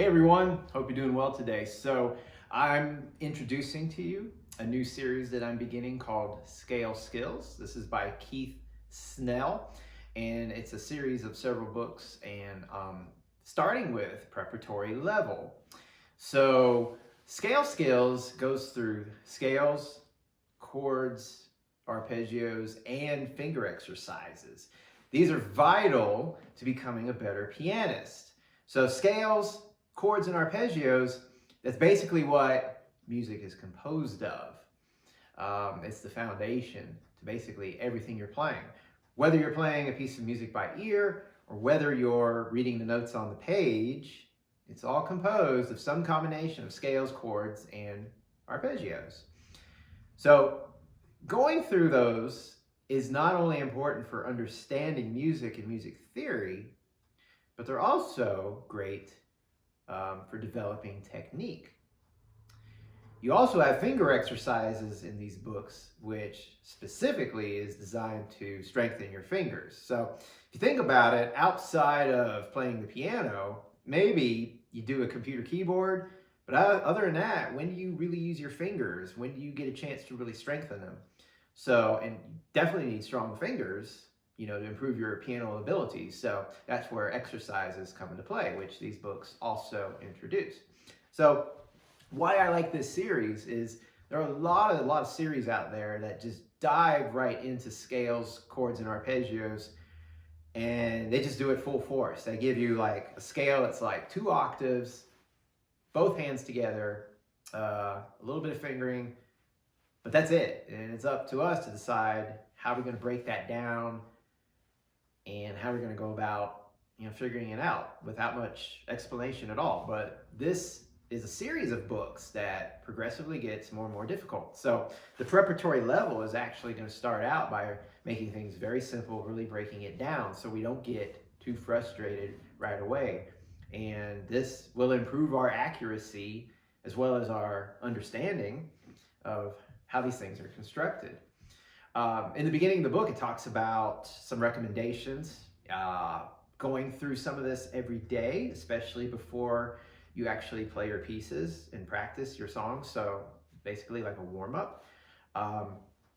everyone, hope you're doing well today. So I'm introducing to you a new series that I'm beginning called Scale Skills. This is by Keith Snell, and it's a series of several books, and starting with Preparatory Level. So Scale Skills goes through scales, chords, arpeggios, and finger exercises. These are vital to becoming a better pianist. So scales, chords, and arpeggios, that's basically what music is composed of. It's the foundation to basically everything you're playing. Whether you're playing a piece of music by ear or whether you're reading the notes on the page, it's all composed of some combination of scales, chords, and arpeggios. So going through those is not only important for understanding music and music theory, but they're also great for developing technique. You also have finger exercises in these books, which specifically is designed to strengthen your fingers. So if you think about it, outside of playing the piano, maybe you do a computer keyboard, but other than that, when do you really use your fingers? When do you get a chance to really strengthen them? So, and you definitely need strong fingers, to improve your piano abilities. So that's where exercises come into play, which these books also introduce. So why I like this series is there are a lot of series out there that just dive right into scales, chords, and arpeggios, and they just do it full force. They give you like a scale that's like 2 octaves, both hands together, a little bit of fingering, but that's it. And it's up to us to decide how we're going to break that down and how we're going to go about figuring it out without much explanation at all. But this is a series of books that progressively gets more and more difficult. So the preparatory level is actually going to start out by making things very simple, really breaking it down so we don't get too frustrated right away. And this will improve our accuracy as well as our understanding of how these things are constructed. In the beginning of the book, it talks about some recommendations, going through some of this every day, especially before you actually play your pieces and practice your songs. So basically like a warm-up.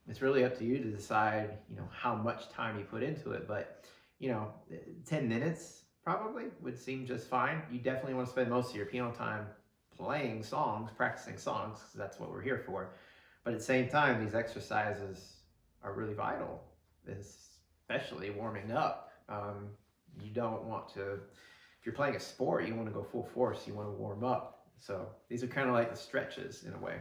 It's really up to you to decide, how much time you put into it. But, 10 minutes probably would seem just fine. You definitely want to spend most of your piano time playing songs, practicing songs, because that's what we're here for. But at the same time, these exercises are really vital, especially warming up. You don't want to, if you're playing a sport, you want to go full force, you want to warm up. So these are kind of like the stretches in a way.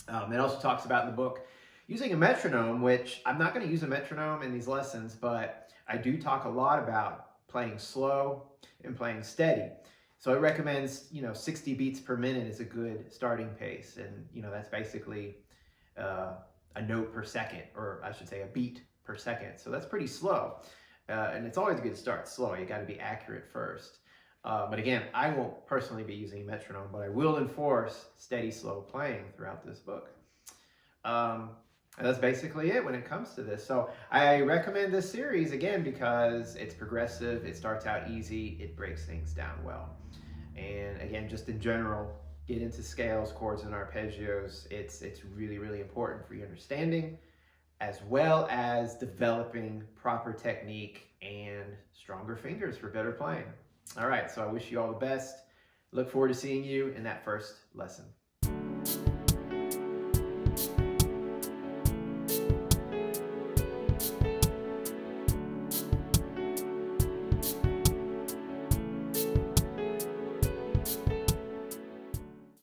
It also talks about in the book using a metronome, which I'm not going to use a metronome in these lessons, but I do talk a lot about playing slow and playing steady. So it recommends, 60 beats per minute is a good starting pace. And, that's basically a note per second, or I should say a beat per second. So that's pretty slow. And it's always good to start slow. You got to be accurate first. But again, I won't personally be using a metronome, but I will enforce steady, slow playing throughout this book. And that's basically it when it comes to this. So I recommend this series again because it's progressive, it starts out easy, it breaks things down well. And again, just in general, get into scales, chords, and arpeggios. It's really, really important for your understanding, as well as developing proper technique and stronger fingers for better playing. All right, so I wish you all the best. Look forward to seeing you in that first lesson.